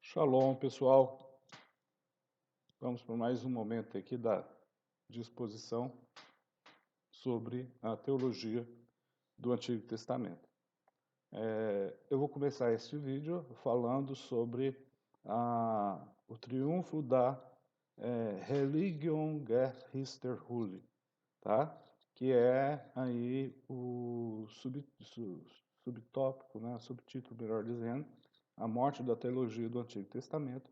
Shalom, pessoal. Vamos para mais um momento aqui da disposição sobre a teologia do Antigo Testamento. Eu vou começar este vídeo falando sobre o triunfo da Religion Geschichte, tá? Que é aí o subtópico, né? Subtítulo, melhor dizendo, a morte da teologia do Antigo Testamento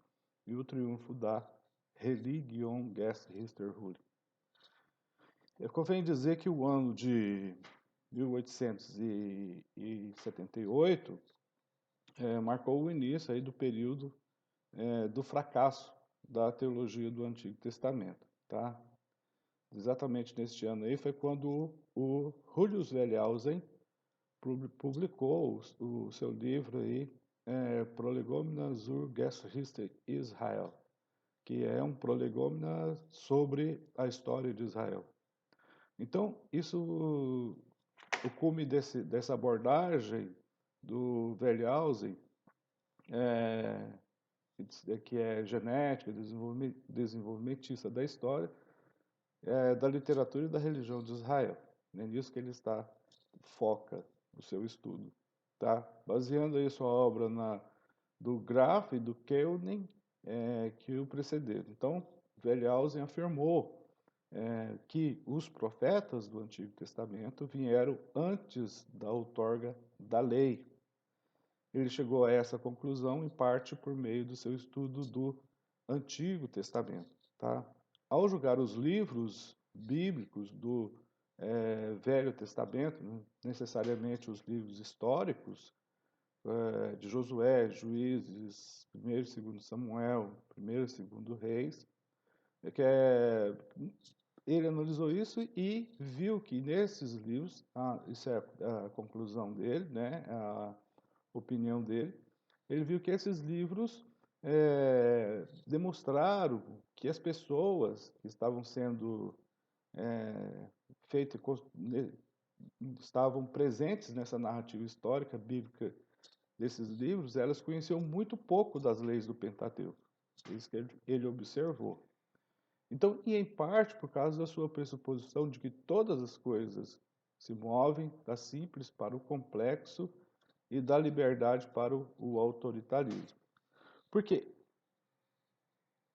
e o triunfo da Religion Geschichte. Convém dizer que o ano de 1878 marcou o início aí do período do fracasso da teologia do Antigo Testamento, tá? Exatamente neste ano aí foi quando o Julius Wellhausen publicou o seu livro aí, Prolegomena zur Geschichte Israel, que é um prolegômena sobre a história de Israel. Então, o cume dessa abordagem do Wellhausen, que é genética, desenvolvimentista da história, da literatura e da religião de Israel. É nisso que ele foca o seu estudo, tá? Baseando aí sua obra do Graf e do Keunen, que o precederam. Então, Wellhausen afirmou que os profetas do Antigo Testamento vieram antes da outorga da lei. Ele chegou a essa conclusão em parte por meio do seu estudo do Antigo Testamento, tá? Ao julgar os livros bíblicos do Velho Testamento, né, necessariamente os livros históricos de Josué, Juízes, 1º e 2º Samuel, 1º e 2º Reis, ele analisou isso e viu que nesses livros, isso é a conclusão dele, né, a opinião dele, ele viu que esses livros demonstraram que as pessoas que estavam sendo feitas, estavam presentes nessa narrativa histórica bíblica desses livros, elas conheciam muito pouco das leis do Pentateuco. Isso que ele observou. Então, e em parte por causa da sua pressuposição de que todas as coisas se movem da simples para o complexo e da liberdade para o autoritarismo. Porque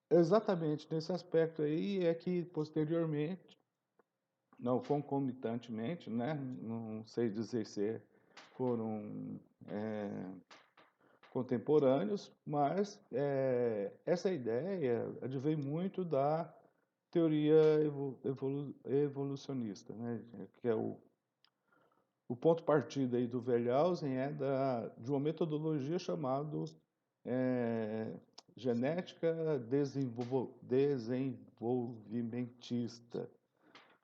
exatamente nesse aspecto aí é que posteriormente, não concomitantemente, né, não sei dizer se foram contemporâneos, mas essa ideia advém muito da teoria evolucionista, né, que é o ponto partida aí do Wellhausen de uma metodologia chamada genética desenvolvimentista.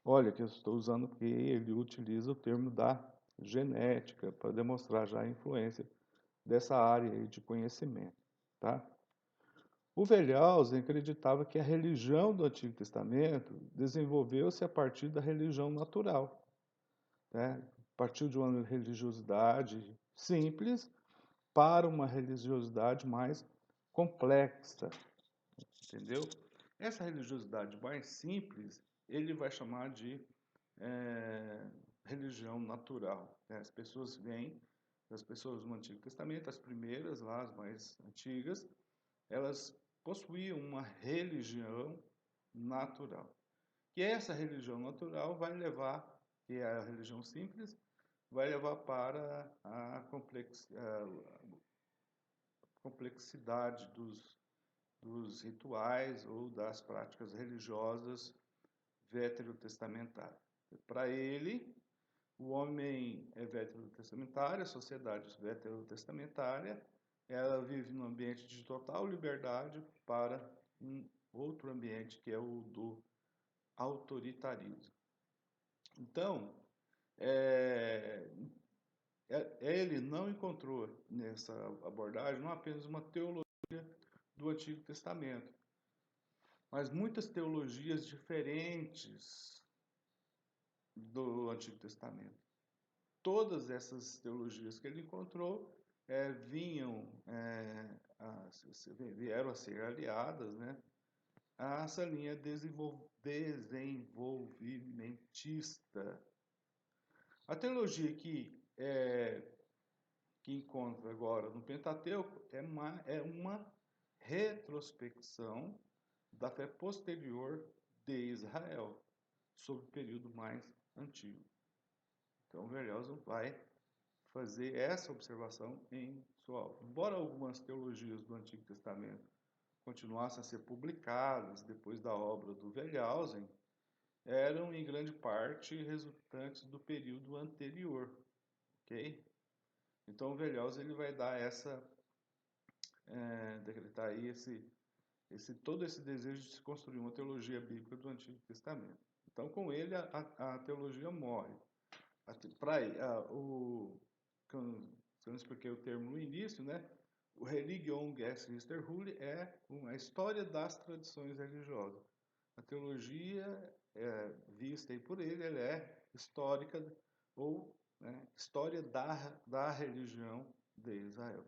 Olha, que eu estou usando porque ele utiliza o termo da genética para demonstrar já a influência dessa área aí de conhecimento, tá? O Wellhausen acreditava que a religião do Antigo Testamento desenvolveu-se a partir da religião natural, né? Partiu de uma religiosidade simples para uma religiosidade mais complexa, entendeu? Essa religiosidade mais simples, ele vai chamar de religião natural, né? As pessoas do Antigo Testamento, as primeiras lá, as mais antigas, elas possuíam uma religião natural. E essa religião natural vai levar, que é a religião simples, vai levar para a complexidade dos rituais ou das práticas religiosas veterotestamentárias. Para ele, o homem é veterotestamentário, a sociedade veterotestamentária, ela vive num ambiente de total liberdade para um outro ambiente que é o do autoritarismo. Então, ele não encontrou nessa abordagem não apenas uma teologia do Antigo Testamento, mas muitas teologias diferentes do Antigo Testamento. Todas essas teologias que ele encontrou vieram a ser aliadas, né, a essa linha desenvolvimentista. A teologia que encontra agora no Pentateuco é uma retrospecção da fé posterior de Israel, sobre o período mais antigo. Então, o Verhelsen vai fazer essa observação em sua obra. Embora algumas teologias do Antigo Testamento continuassem a ser publicadas depois da obra do Wellhausen, eram em grande parte resultantes do período anterior, ok? Então o Wellhausen ele vai dar decretar aí todo esse desejo de se construir uma teologia bíblica do Antigo Testamento. Então com ele a teologia morre. Se eu não expliquei o termo no início, né? O Religionsgeschichte é a história das tradições religiosas. A teologia vista aí por ele, ela é histórica ou, né, história da religião de Israel.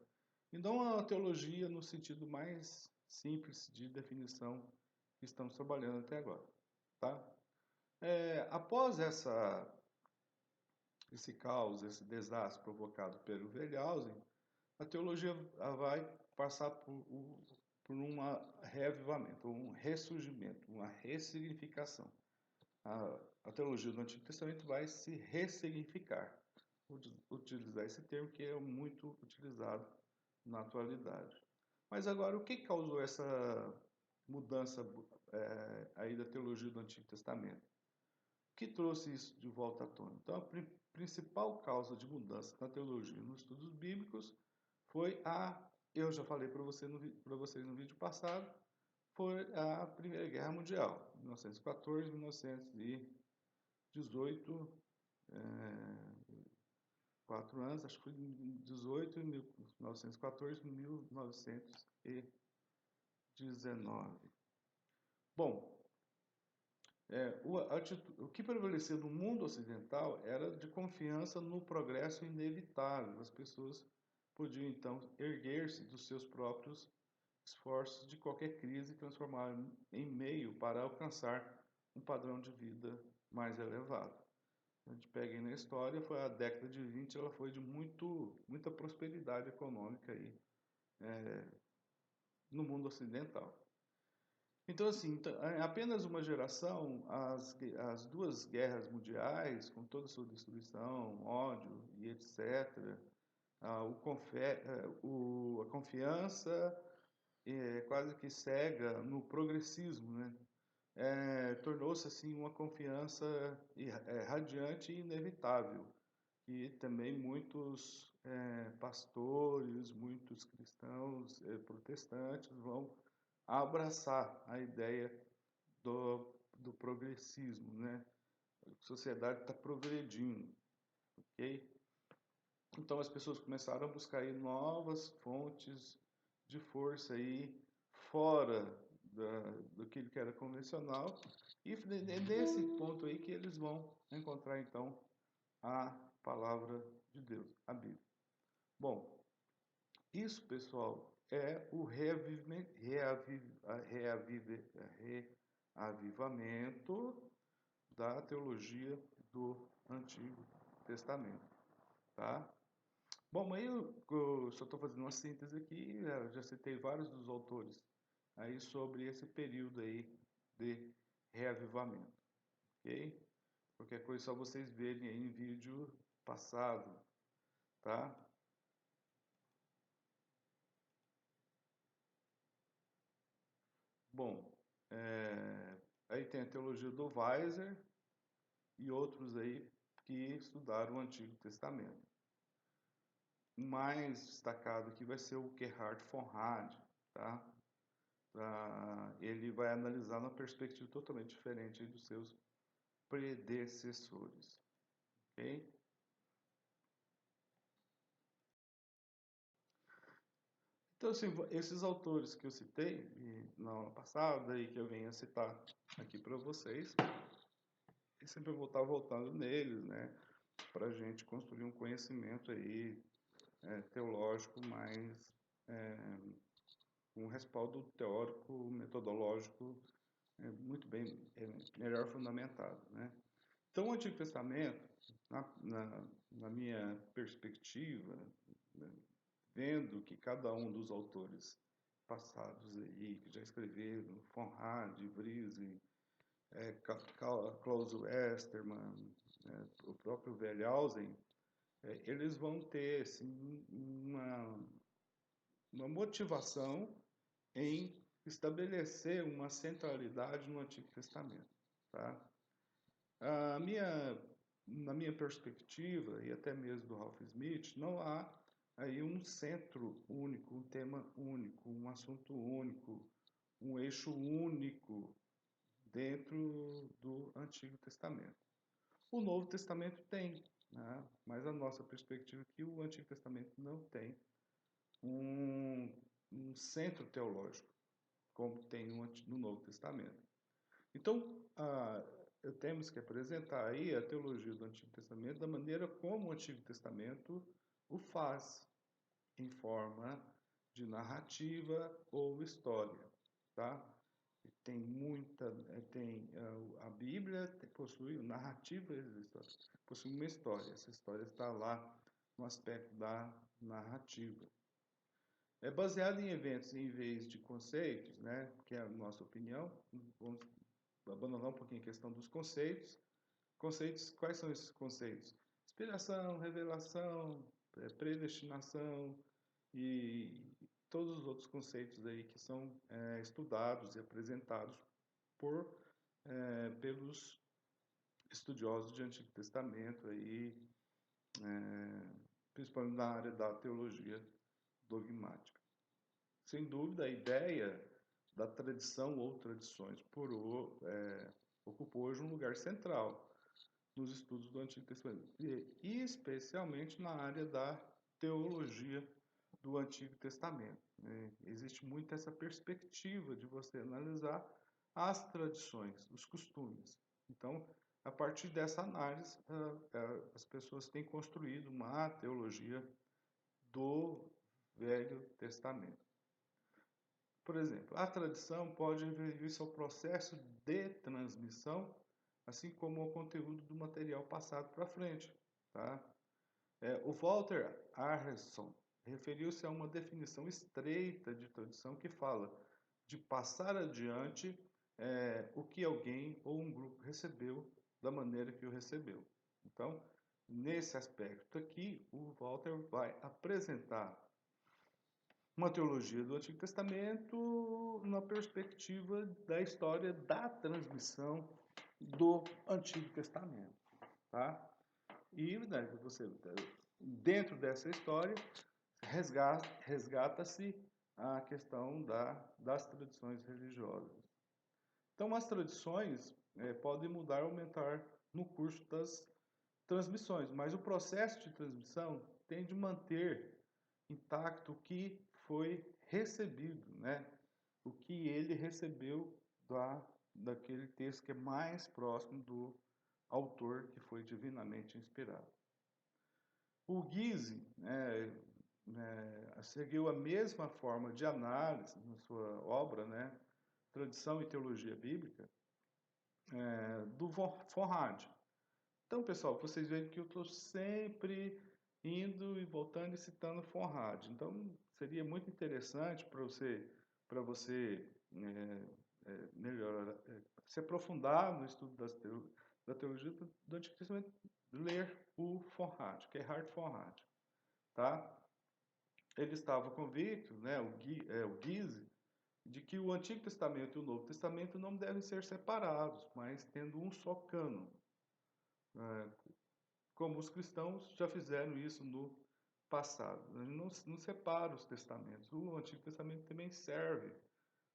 Então, a teologia no sentido mais simples de definição que estamos trabalhando até agora, tá? Após esse caos, esse desastre provocado pelo Wellhausen, a teologia vai passar por um reavivamento, um ressurgimento, uma ressignificação. A teologia do Antigo Testamento vai se ressignificar. Vou utilizar esse termo que é muito utilizado na atualidade. Mas agora, o que causou essa mudança aí da teologia do Antigo Testamento? O que trouxe isso de volta à tona? Então, a principal causa de mudança na teologia nos estudos bíblicos foi eu já falei para vocês no vídeo passado, foi a Primeira Guerra Mundial, 1914, 1918, 4 anos, acho que foi 18, 1914, 1919. Bom, o que prevalecia no mundo ocidental era de confiança no progresso inevitável. As pessoas podiam, então, erguer-se dos seus próprios esforços de qualquer crise e transformar em meio para alcançar um padrão de vida mais elevado. A gente pega aí na história, foi a década de 20, ela foi de muita prosperidade econômica aí, no mundo ocidental. Então, assim, em apenas uma geração, as duas guerras mundiais, com toda a sua destruição, ódio e etc., a confiança quase que cega no progressismo, né? Tornou-se assim uma confiança radiante e inevitável, e também muitos pastores, muitos cristãos protestantes vão abraçar a ideia do progressismo, né? A sociedade está progredindo, ok? Então as pessoas começaram a buscar aí novas fontes de força aí fora do que era convencional, e é nesse ponto aí que eles vão encontrar então a palavra de Deus, a Bíblia. Bom, isso, pessoal, é o reavivamento da teologia do Antigo Testamento, tá? Bom, aí eu só estou fazendo uma síntese aqui, eu já citei vários dos autores aí sobre esse período aí de reavivamento, ok? Qualquer coisa é só vocês verem aí em vídeo passado, tá? Bom, aí tem a teologia do Weiser e outros aí que estudaram o Antigo Testamento. O mais destacado aqui vai ser o Gerhard von Rad, tá? Ele vai analisar uma perspectiva totalmente diferente dos seus predecessores, ok? Então, assim, esses autores que eu citei na aula passada e que eu venho a citar aqui para vocês, eu sempre vou estar voltando neles, né, para a gente construir um conhecimento aí teológico mais com respaldo teórico, metodológico muito bem, melhor fundamentado, né? Então, o Antigo Testamento, na minha perspectiva, né, vendo que cada um dos autores passados aí, que já escreveram, Conrad, Vries, Klaus Westermann, o próprio Wellhausen, eles vão ter assim, uma motivação em estabelecer uma centralidade no Antigo Testamento, tá? A minha, na minha perspectiva, e até mesmo do Ralph Smith, não há aí um centro único, um tema único, um assunto único, um eixo único dentro do Antigo Testamento. O Novo Testamento tem, né? Mas a nossa perspectiva é que o Antigo Testamento não tem um, um centro teológico, como tem no Novo Testamento. Então, temos que apresentar aí a teologia do Antigo Testamento da maneira como o Antigo Testamento o faz, em forma de narrativa ou história, tá? Tem muita, a Bíblia possui narrativa e história, possui uma história. Essa história está lá no aspecto da narrativa. É baseado em eventos em vez de conceitos, né? Que é a nossa opinião. Vamos abandonar um pouquinho a questão dos conceitos. Conceitos, quais são esses conceitos? Inspiração, revelação, predestinação e todos os outros conceitos aí que são estudados e apresentados pelos estudiosos de Antigo Testamento aí, principalmente na área da teologia dogmática. Sem dúvida, a ideia da tradição ou tradições ocupou hoje um lugar central nos estudos do Antigo Testamento, e especialmente na área da teologia do Antigo Testamento, né? Existe muito essa perspectiva de você analisar as tradições, os costumes. Então, a partir dessa análise, as pessoas têm construído uma teologia do Velho Testamento. Por exemplo, a tradição pode referir-se ao processo de transmissão, assim como ao conteúdo do material passado para frente. Tá? O Walter Arrhenius referiu-se a uma definição estreita de tradição que fala de passar adiante o que alguém ou um grupo recebeu da maneira que o recebeu. Então, nesse aspecto aqui, o Walter vai apresentar uma teologia do Antigo Testamento na perspectiva da história da transmissão do Antigo Testamento, tá? E né, dentro dessa história resgata-se a questão das tradições religiosas. Então, as tradições podem mudar ou aumentar no curso das transmissões, mas o processo de transmissão tem de manter intacto o que foi recebido, né? O que ele recebeu daquele texto que é mais próximo do autor que foi divinamente inspirado. O Guise seguiu a mesma forma de análise na sua obra, né? Tradição e Teologia Bíblica, do Conrad. Então, pessoal, vocês veem que eu estou sempre indo e voltando e citando Conrad. Então, seria muito interessante para você melhorar, se aprofundar no estudo da teologia do Antigo Testamento, ler o Conrad, Gerhard Conrad, tá? Ele estava convicto, né, o Guise, de que o Antigo Testamento e o Novo Testamento não devem ser separados, mas tendo um só cânon. Como os cristãos já fizeram isso no passado. Não separa os testamentos. O Antigo Testamento também serve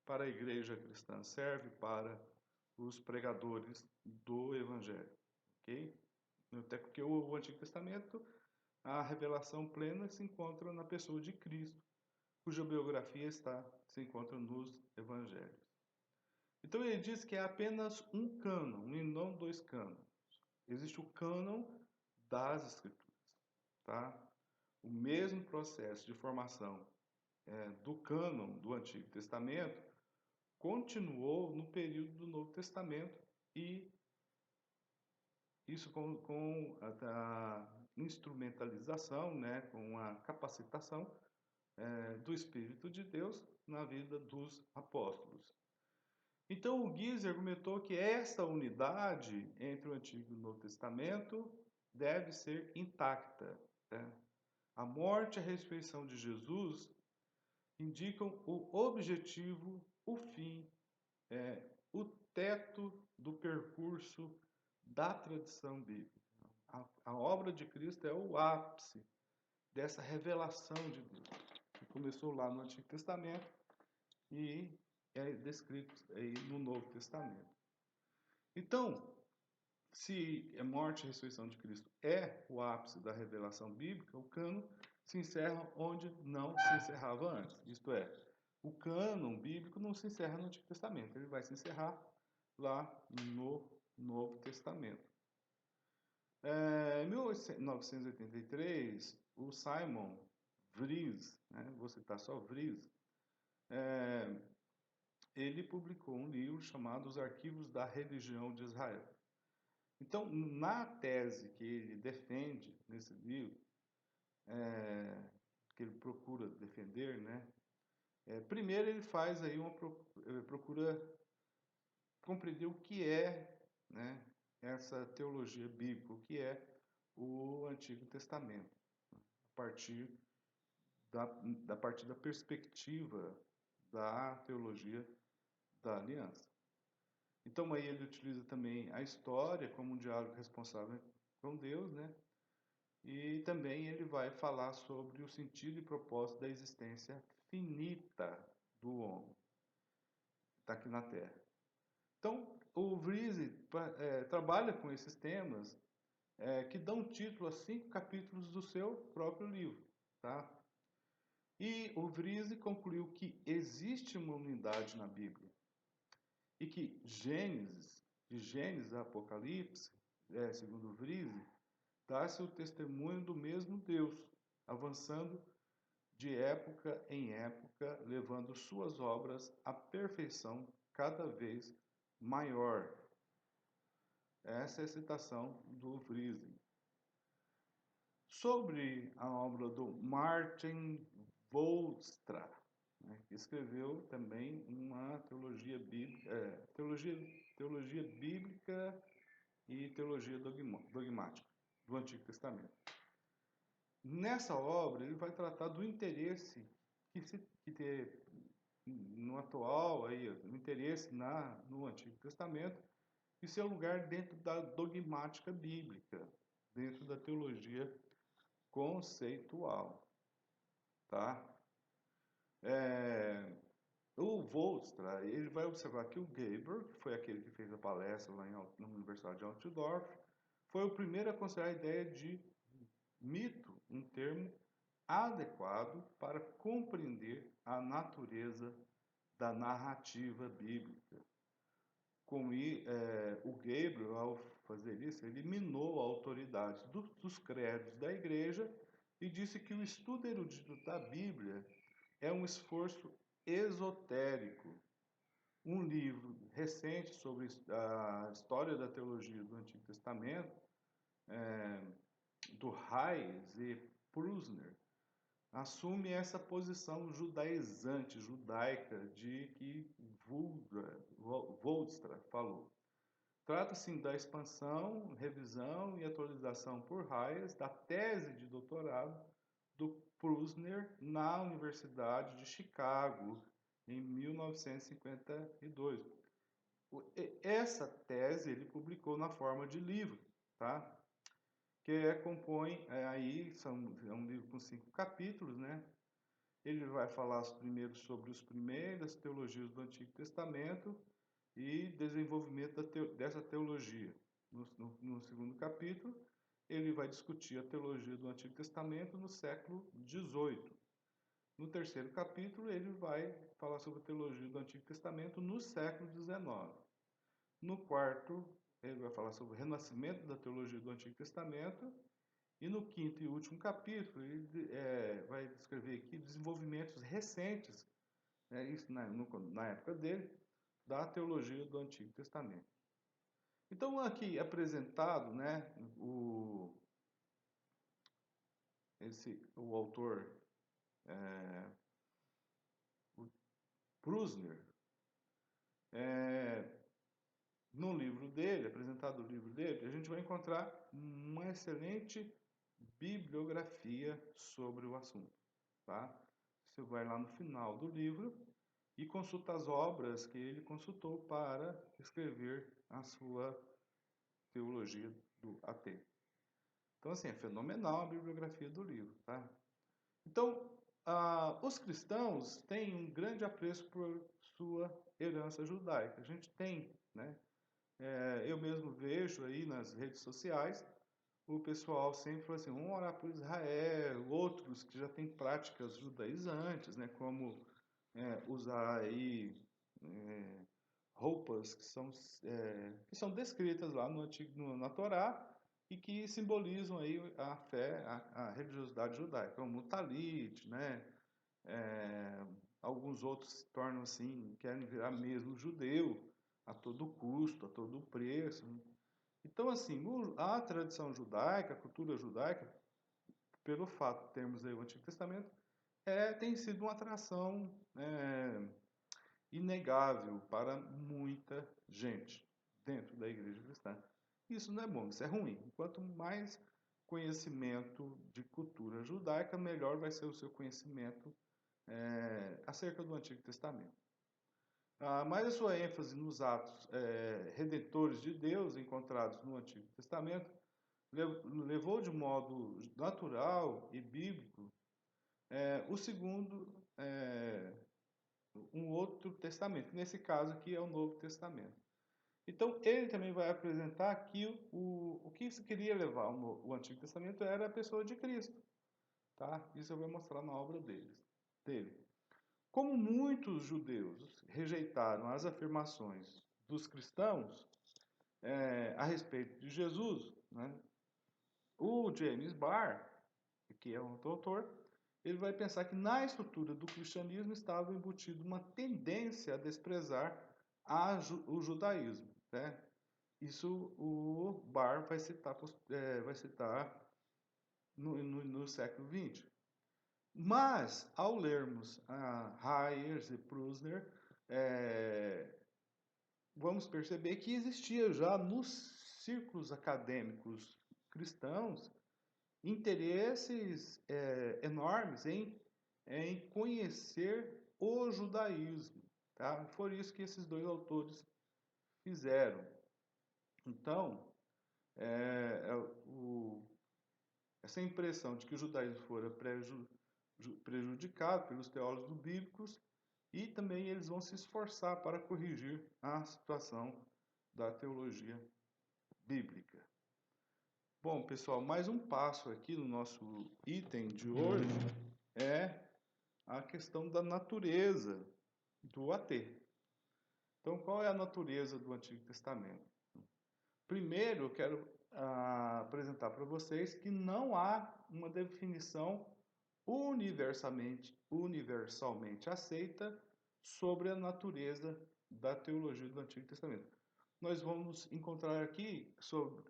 para a igreja cristã, serve para os pregadores do Evangelho. Ok? Até porque o Antigo Testamento, a revelação plena se encontra na pessoa de Cristo, cuja biografia se encontra nos Evangelhos. Então ele diz que é apenas um cânon, e não dois cânones. Existe o cânon das Escrituras, tá? O mesmo processo de formação do cânon do Antigo Testamento continuou no período do Novo Testamento, e isso com a instrumentalização, né, com a capacitação do Espírito de Deus na vida dos apóstolos. Então, o Guise argumentou que essa unidade entre o Antigo e o Novo Testamento deve ser intacta, né? A morte e a ressurreição de Jesus indicam o objetivo, o fim, o teto do percurso da tradição bíblica. A obra de Cristo é o ápice dessa revelação de Deus, que começou lá no Antigo Testamento e é descrito aí no Novo Testamento. Então, se a morte e a ressurreição de Cristo é o ápice da revelação bíblica, o cânon se encerra onde não se encerrava antes. Isto é, o cânon bíblico não se encerra no Antigo Testamento, ele vai se encerrar lá no Novo Testamento. Em 1983, o Simon Vries, né, vou citar só Vries, ele publicou um livro chamado Os Arquivos da Religião de Israel. Então, na tese que ele defende nesse livro, que ele procura defender, né, primeiro ele faz aí procura compreender o que é, né, essa teologia bíblica, o que é o Antigo Testamento, a partir da perspectiva da teologia da aliança. Então aí ele utiliza também a história como um diálogo responsável com Deus, né? E também ele vai falar sobre o sentido e propósito da existência finita do homem, está aqui na Terra. Então, o Vries trabalha com esses temas que dão título a 5 capítulos do seu próprio livro, tá? E o Vries concluiu que existe uma unidade na Bíblia e que de Gênesis a Apocalipse, segundo o Vries, dá-se o testemunho do mesmo Deus, avançando de época em época, levando suas obras à perfeição cada vez maior. Essa é a citação do Friese. Sobre a obra do Martin Volstra, né, que escreveu também uma teologia bíblica, teologia bíblica e teologia dogmática do Antigo Testamento. Nessa obra, ele vai tratar do interesse que tem no atual, aí, o interesse no Antigo Testamento e seu lugar dentro da dogmática bíblica, dentro da teologia conceitual. Tá? O Volstra, ele vai observar que o Geber, que foi aquele que fez a palestra lá na Universidade de Altdorf, foi o primeiro a considerar a ideia de mito um termo adequado para compreender a natureza da narrativa bíblica. O Gabriel, ao fazer isso, eliminou a autoridade dos credos da igreja e disse que o estudo erudito da Bíblia é um esforço esotérico. Um livro recente sobre a história da teologia do Antigo Testamento, do Hayes e Prusner, assume essa posição judaizante, judaica, de que Volstra falou. Trata-se da expansão, revisão e atualização por Hayes da tese de doutorado do Prusner na Universidade de Chicago, em 1952. Essa tese ele publicou na forma de livro, tá? Que compõe, é um livro com 5 capítulos, né? Ele vai falar primeiro sobre as primeiras teologias do Antigo Testamento e desenvolvimento dessa teologia. No segundo capítulo, ele vai discutir a teologia do Antigo Testamento no século XVIII. No terceiro capítulo, ele vai falar sobre a teologia do Antigo Testamento no século XIX. No quarto, ele vai falar sobre o renascimento da teologia do Antigo Testamento E no quinto e último capítulo, ele vai descrever aqui desenvolvimentos recentes, né, isso na época dele, da teologia do Antigo Testamento. Então, aqui apresentado, né, o autor, o Prusner, no livro dele, apresentado o livro dele, a gente vai encontrar uma excelente bibliografia sobre o assunto, tá? Você vai lá no final do livro e consulta as obras que ele consultou para escrever a sua teologia do AT. Então, assim, é fenomenal a bibliografia do livro, tá? Então, os cristãos têm um grande apreço por sua herança judaica. A gente tem, né? Eu mesmo vejo aí nas redes sociais o pessoal sempre fala assim, vamos orar por Israel, outros que já têm práticas judaizantes, né? Como usar aí roupas que são descritas lá na Torá e que simbolizam aí a fé, a religiosidade judaica, como o talit, né? Alguns outros se tornam assim, querem virar mesmo judeu a todo custo, a todo preço. Então, assim, a tradição judaica, a cultura judaica, pelo fato de termos aí o Antigo Testamento, tem sido uma atração inegável para muita gente dentro da igreja cristã. Isso não é bom, isso é ruim. Quanto mais conhecimento de cultura judaica, melhor vai ser o seu conhecimento acerca do Antigo Testamento. Mas a sua ênfase nos atos redentores de Deus encontrados no Antigo Testamento levou de modo natural e bíblico o segundo um outro testamento. Nesse caso aqui é o Novo Testamento. Então, ele também vai apresentar que o que se queria levar o Antigo Testamento era a pessoa de Cristo. Tá? Isso eu vou mostrar na obra dele. Como muitos judeus rejeitaram as afirmações dos cristãos a respeito de Jesus, né, o James Barr, que é um autor, ele vai pensar que na estrutura do cristianismo estava embutido uma tendência a desprezar o judaísmo. Né? Isso o Barr vai citar no século XX. Mas, ao lermos Hayers e Prusner, vamos perceber que existia já nos círculos acadêmicos cristãos interesses enormes em conhecer o judaísmo. Tá? Foi isso que esses dois autores fizeram. Então, essa impressão de que o judaísmo fora prejudicado pelos teólogos bíblicos e também eles vão se esforçar para corrigir a situação da teologia bíblica. Bom, pessoal, mais um passo aqui no nosso item de hoje é a questão da natureza do AT. Então, qual é a natureza do Antigo Testamento? Primeiro, eu quero apresentar para vocês que não há uma definição universalmente aceita sobre a natureza da teologia do Antigo Testamento. Nós vamos encontrar aqui sobre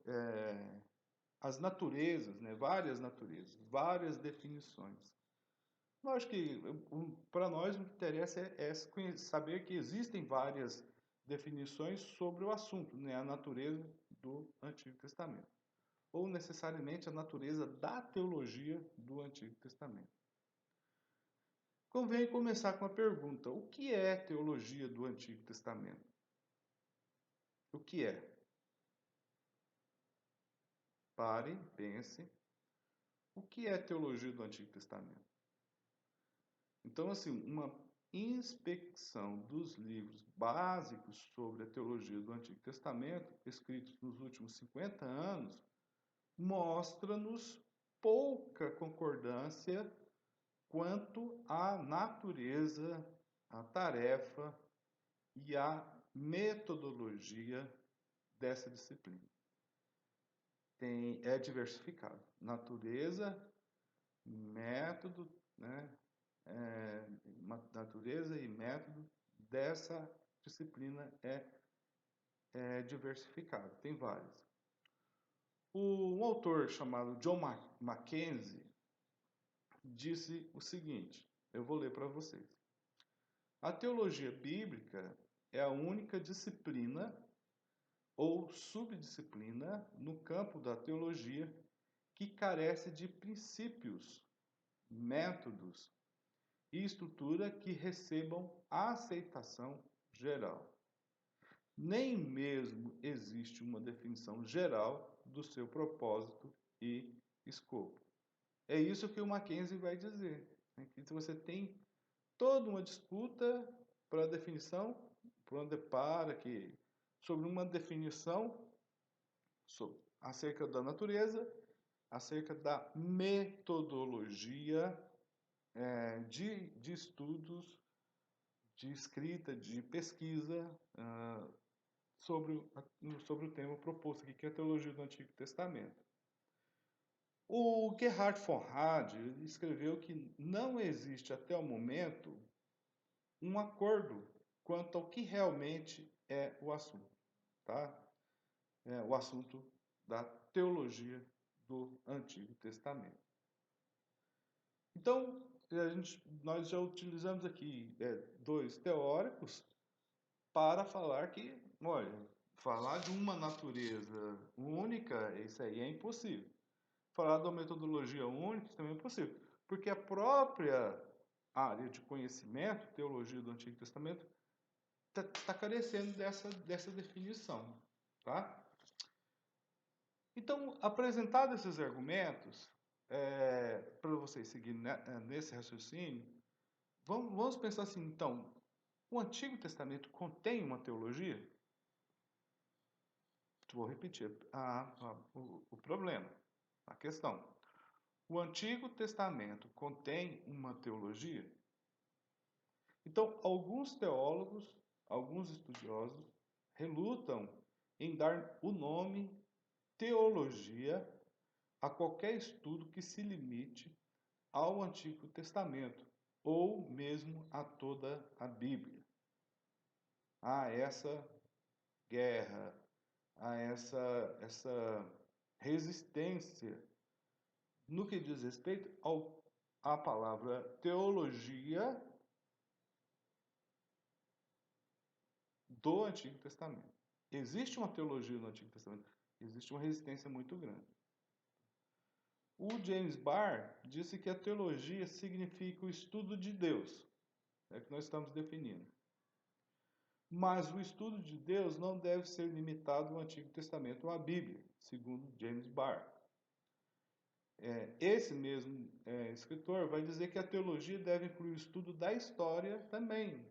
as naturezas, né, várias naturezas, várias definições. Lógico que para nós o que interessa é saber que existem várias definições sobre o assunto, né, a natureza do Antigo Testamento, ou necessariamente a natureza da teologia do Antigo Testamento. Convém começar com a pergunta: o que é teologia do Antigo Testamento? O que é? Parem, pensem. O que é teologia do Antigo Testamento? Então, assim, uma inspeção dos livros básicos sobre a teologia do Antigo Testamento, escritos nos últimos 50 anos, mostra-nos pouca concordância quanto à natureza, à tarefa e à metodologia dessa disciplina. é diversificado. Natureza, método, né? Natureza e método dessa disciplina é diversificado, tem vários. Um autor chamado John Mackenzie disse o seguinte, eu vou ler para vocês. A teologia bíblica é a única disciplina ou subdisciplina no campo da teologia que carece de princípios, métodos e estrutura que recebam aceitação geral. Nem mesmo existe uma definição geral do seu propósito e escopo. É isso que o Mackenzie vai dizer. Né? Que você tem toda uma disputa para a definição, sobre uma definição acerca da natureza, acerca da metodologia de estudos, de escrita, de pesquisa sobre o tema proposto aqui, que é a teologia do Antigo Testamento. O Gerhard von Rad escreveu que não existe até o momento um acordo quanto ao que realmente é o assunto, tá? O assunto da teologia do Antigo Testamento. Então, nós já utilizamos aqui dois teóricos para falar que, olha, falar de uma natureza única, isso aí é impossível. Falar de uma metodologia única, isso também é impossível. Porque a própria área de conhecimento, teologia do Antigo Testamento, está carecendo dessa definição. Tá? Então, apresentados esses argumentos, para vocês seguirem nesse raciocínio, vamos pensar assim, então, o Antigo Testamento contém uma teologia? Vou repetir o problema, a questão. O Antigo Testamento contém uma teologia? Então, alguns teólogos, alguns estudiosos, relutam em dar o nome teologia a qualquer estudo que se limite ao Antigo Testamento, ou mesmo a toda a Bíblia. Há essa guerra, há essa resistência no que diz respeito à palavra teologia do Antigo Testamento. Existe uma teologia no Antigo Testamento, existe uma resistência muito grande. O James Barr disse que a teologia significa o estudo de Deus, é o que nós estamos definindo. Mas o estudo de Deus não deve ser limitado ao Antigo Testamento ou à Bíblia, segundo James Barr. Esse mesmo escritor vai dizer que a teologia deve incluir o estudo da história também,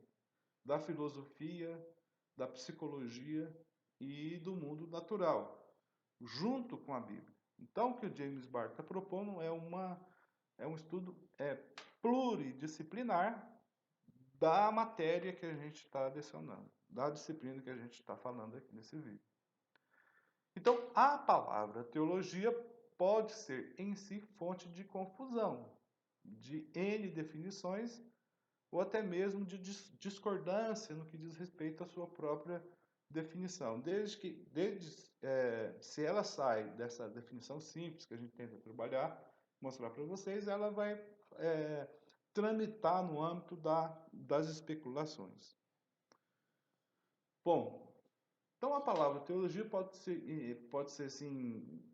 da filosofia, da psicologia e do mundo natural, junto com a Bíblia. Então, o que o James Barr está propondo é um estudo pluridisciplinar da matéria que a gente está lecionando, da disciplina que a gente está falando aqui nesse vídeo. Então, a palavra teologia pode ser em si fonte de confusão, de N definições, ou até mesmo de discordância no que diz respeito à sua própria definição. Se ela sai dessa definição simples que a gente tenta trabalhar, mostrar para vocês, ela vai tramitar no âmbito das especulações. Bom, então a palavra teologia pode ser sim,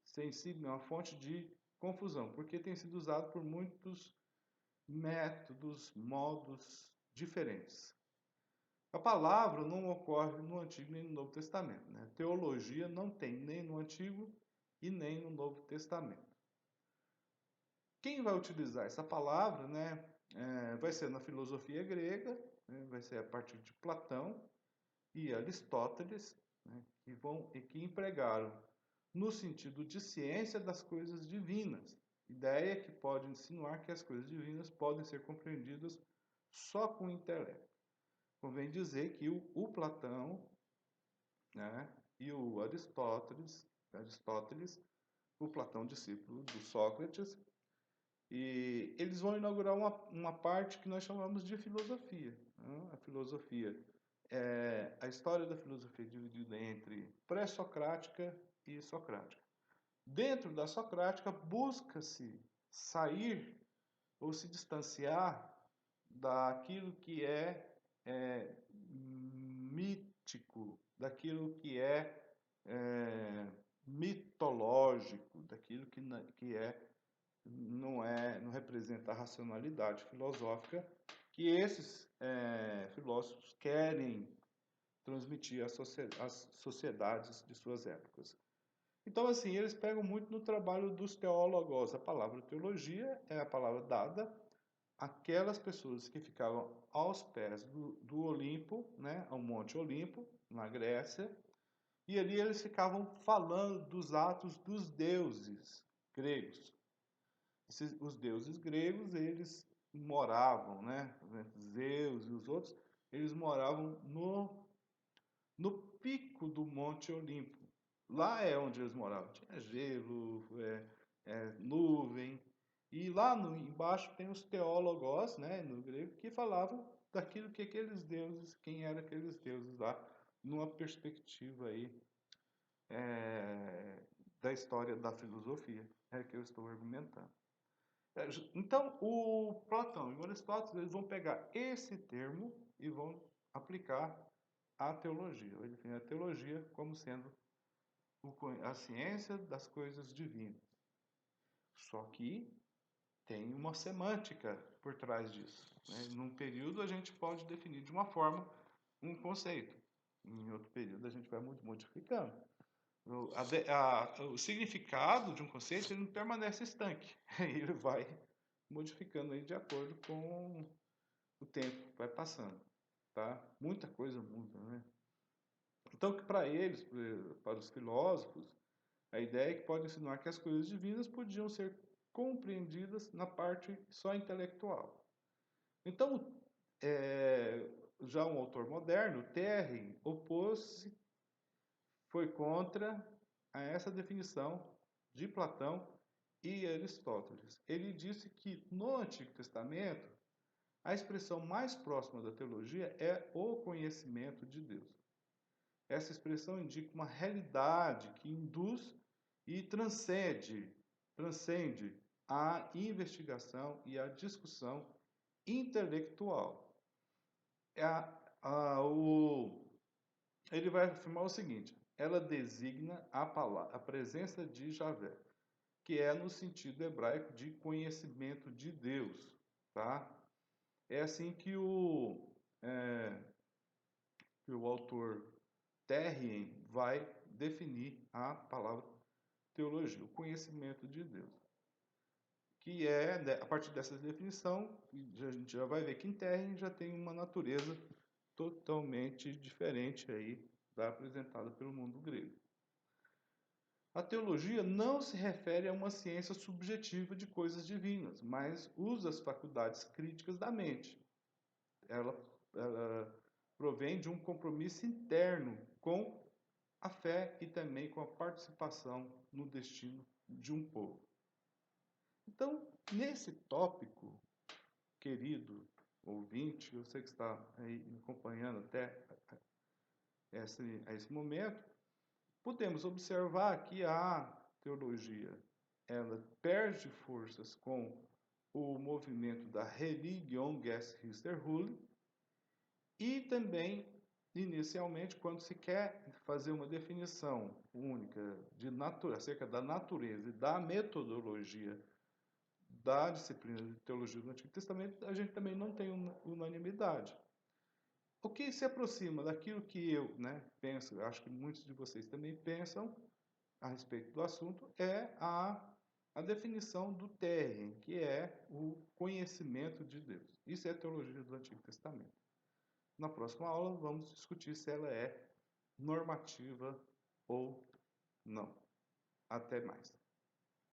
ser em si uma fonte de confusão, porque tem sido usado por muitos métodos, modos diferentes. A palavra não ocorre no Antigo nem no Novo Testamento. Né? Teologia não tem nem no Antigo e nem no Novo Testamento. Quem vai utilizar essa palavra, né, vai ser na filosofia grega, né, vai ser a partir de Platão e Aristóteles, né, que empregaram no sentido de ciência das coisas divinas, ideia que pode insinuar que as coisas divinas podem ser compreendidas só com o intelecto. Convém dizer que o Platão, né, e o Aristóteles Aristóteles, o Platão, discípulo do Sócrates, e eles vão inaugurar uma parte que nós chamamos de filosofia, né? A filosofia é a história da filosofia dividida entre pré-socrática e socrática. Dentro da socrática, busca-se sair ou se distanciar daquilo que é mítico, daquilo que é mitológico, daquilo que não representa a racionalidade filosófica que esses filósofos querem transmitir às sociedades de suas épocas. Então, assim, eles pegam muito no trabalho dos teólogos. A palavra teologia é a palavra dada àquelas pessoas que ficavam aos pés do Olimpo, né, ao Monte Olimpo, na Grécia, e ali eles ficavam falando dos atos dos deuses gregos. Os deuses gregos, eles moravam, né, Zeus e os outros, eles moravam no pico do Monte Olimpo. Lá é onde eles moravam. Tinha gelo, nuvem. E lá embaixo tem os teólogos, né, no grego, que falavam daquilo que aqueles deuses, quem eram aqueles deuses lá, numa perspectiva aí da história da filosofia, é que eu estou argumentando. Então, o Platão e o Aristóteles eles vão pegar esse termo e vão aplicar à teologia. Ele define a teologia como sendo a ciência das coisas divinas. Só que tem uma semântica por trás disso, né? Num período a gente pode definir de uma forma um conceito, em outro período a gente vai modificando. O significado de um conceito ele não permanece estanque, ele vai modificando aí de acordo com o tempo, vai passando, tá? Muita coisa muda, né? Então, para eles, para os filósofos, a ideia é que pode ensinar que as coisas divinas podiam ser compreendidas na parte só intelectual. Então, já um autor moderno, Terry, opôs-se, foi contra a essa definição de Platão e Aristóteles. Ele disse que no Antigo Testamento a expressão mais próxima da teologia é o conhecimento de Deus. Essa expressão indica uma realidade que induz e transcende a investigação e a discussão intelectual. Ele vai afirmar o seguinte: ela designa a presença de Javé, que é no sentido hebraico de conhecimento de Deus, tá? É assim que o autor Terrien vai definir a palavra teologia, o conhecimento de Deus. Que a partir dessa definição, a gente já vai ver que em Terrien já tem uma natureza totalmente diferente aí da apresentada pelo mundo grego. A teologia não se refere a uma ciência subjetiva de coisas divinas, mas usa as faculdades críticas da mente. Ela provém de um compromisso interno com a fé e também com a participação no destino de um povo. Então, nesse tópico, querido ouvinte, eu sei que está aí me acompanhando até esse momento, podemos observar que a teologia ela perde forças com o movimento da Religionsgeschichte e também, inicialmente, quando se quer fazer uma definição única acerca da natureza e da metodologia da disciplina de teologia do Antigo Testamento, a gente também não tem unanimidade. O que se aproxima daquilo que eu penso, acho que muitos de vocês também pensam a respeito do assunto, é a definição do Terrien, que é o conhecimento de Deus. Isso é a teologia do Antigo Testamento. Na próxima aula, vamos discutir se ela é normativa ou não. Até mais.